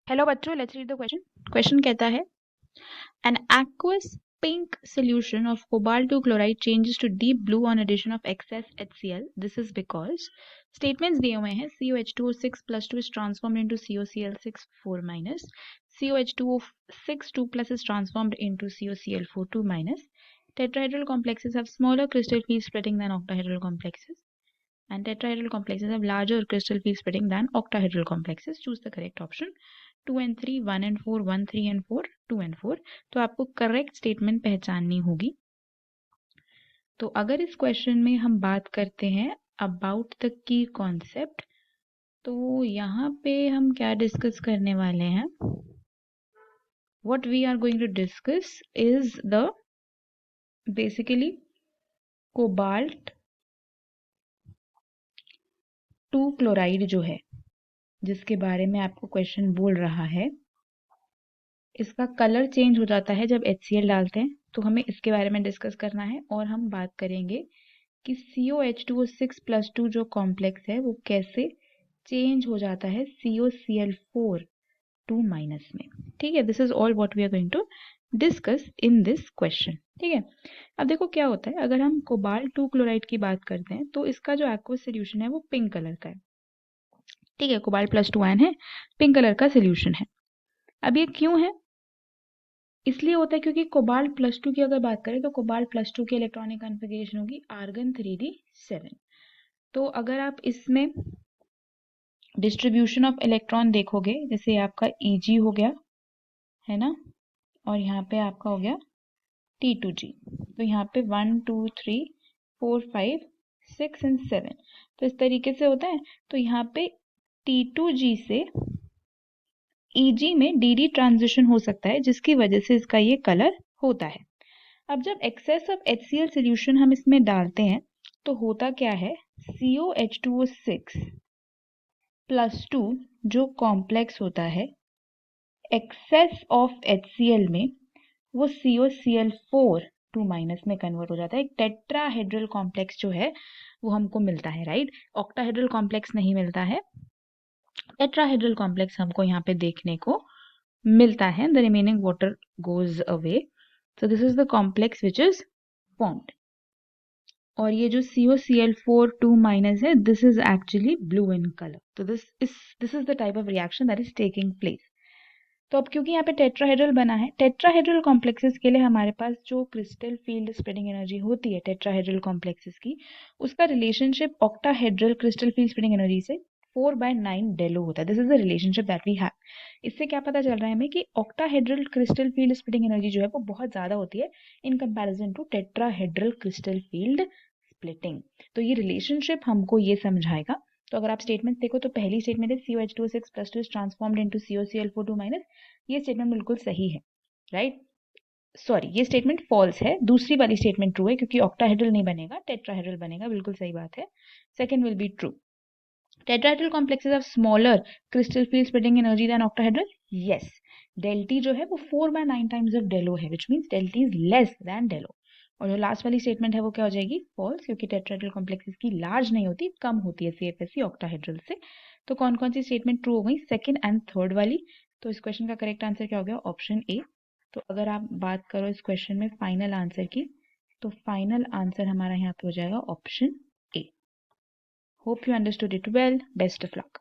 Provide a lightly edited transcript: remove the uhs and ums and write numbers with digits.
Hello बच्चों, let's read the question. Question कहता है N aqueous pink solution of cobalt 2 chloride changes to deep blue on addition of excess HCl. This is because statements दिए हुए हैं COH2O6 plus 2 is transformed into COCl6 4 minus, COH2O6 2 plus is transformed into COCl4 2 minus. Tetrahedral complexes have smaller crystal field splitting than octahedral complexes, and tetrahedral complexes have larger crystal field splitting than octahedral complexes. Choose the correct option. 2 and 3, 1 and 4, 1, 3 and 4, 2 and 4. तो आपको correct statement पहचाननी होगी। तो अगर इस question में हम बात करते हैं अबाउट द की कॉन्सेप्ट, तो यहाँ पे हम क्या डिस्कस करने वाले हैं? What we are going to discuss is the basically cobalt 2 chloride जो है, जिसके बारे में आपको क्वेश्चन बोल रहा है, इसका कलर चेंज हो जाता है जब HCl डालते हैं, तो हमें इसके बारे में डिस्कस करना है। और हम बात करेंगे कि COH2O6 plus 2 जो कॉम्प्लेक्स है वो कैसे चेंज हो जाता है COCl4 2 माइनस में। ठीक है, this is all what we are going to discuss in this question. ठीक है, अब देखो क्या होता है, अगर हम कोबाल्ट 2 क्लोराइड की बात करते हैं तो इसका जो एक्वस सोल्यूशन है वो पिंक कलर का है। ठीक है, कोबाल्ट प्लस 2 आयन है, पिंक कलर का सोल्यूशन है। अब ये क्यों है? इसलिए होता है क्योंकि कोबाल्ट प्लस 2 की अगर बात करें तो कोबाल्ट प्लस 2 की इलेक्ट्रॉनिक कॉन्फ़िगरेशन होगी आर्गन 3d7। तो अगर आप इसमें डिस्ट्रीब्यूशन ऑफ इलेक्ट्रॉन देखोगे, जैसे आपका Eg हो गया है ना, और यहाँ पे आपका हो गया T2G, तो यहाँ पे 1 2 3 4 5 6 एंड 7, तो इस तरीके से होता है। तो यहाँ पे T2G से Eg में dd ट्रांजिशन हो सकता है, जिसकी वजह से इसका ये कलर होता है। अब जब एक्सेस ऑफ HCl सोल्यूशन हम इसमें डालते हैं तो होता क्या है, COH2O6 प्लस 2 जो कॉम्प्लेक्स होता है एक्सेस ऑफ HCl में, वो COCl4 2 माइनस में कन्वर्ट हो जाता है। एक टेट्राहेड्रल कॉम्प्लेक्स जो है वो हमको मिलता है, राइट? ऑक्टाहेड्रल कॉम्प्लेक्स नहीं मिलता है, टेट्राहेड्रल कॉम्प्लेक्स हमको यहाँ पे देखने को मिलता है। The remaining water goes away, so this is the complex which is formed. और ये जो COCl4 2 minus है, this is actually blue in color. तो this is the type of reaction that is taking place. तो अब क्योंकि यहाँ पे टेट्राहेड्रल बना है, टेट्राहेड्रल कॉम्प्लेक्सेस के लिए हमारे पास जो क्रिस्टल फील्ड स्प्रेडिंग एनर्जी होती है टेट्राहेड्रल कॉम्प्लेक्सेस की, उसका relationship octahedral crystal field spreading energy से 4/9 डेलो होता है। This is the relationship that we have. इससे क्या पता चल रहा है हमें कि octahedral crystal field spreading energy जो है वो बहुत ज्यादा होती है in comparison to tetrahedral crystal field splitting. तो ये रिलेशनशिप हमको ये समझाएगा। तो अगर आप स्टेटमेंट देखो तो पहली स्टेटमेंट है COH2O6 plus 2 is transformed into COCl4 2 minus, ये स्टेटमेंट बिल्कुल सही है, राइट? सॉरी, ये स्टेटमेंट फॉल्स है। दूसरी वाली स्टेटमेंट ट्रू है क्योंकि ऑक्टाहेड्रल नहीं बनेगा, टेट्राहेड्रल बनेगा, बिल्कुल सही बात है। Second will be true. Tetrahedral complexes have smaller crystal field spreading energy than octahedral. Yes, delta t जो है वो 4/9 टाइम्स ऑफ डेलो है, which means delta t is less than delta o. और जो लास्ट वाली स्टेटमेंट है वो क्या हो जाएगी? फॉल्स, क्योंकि टेट्राहेड्रल कॉम्प्लेक्सेस की लार्ज नहीं होती, कम होती है CFSC ऑक्टाहेड्रल से। तो कौन कौन सी स्टेटमेंट ट्रू हो गई? सेकंड एंड थर्ड वाली। तो इस क्वेश्चन का करेक्ट आंसर क्या हो गया? Option A. तो अगर आप बात करो इस क्वेश्चन में फाइनल आंसर की, तो फाइनल आंसर हमारा यहाँ पे हो जाएगा option A. Hope you understood it well. Best of luck.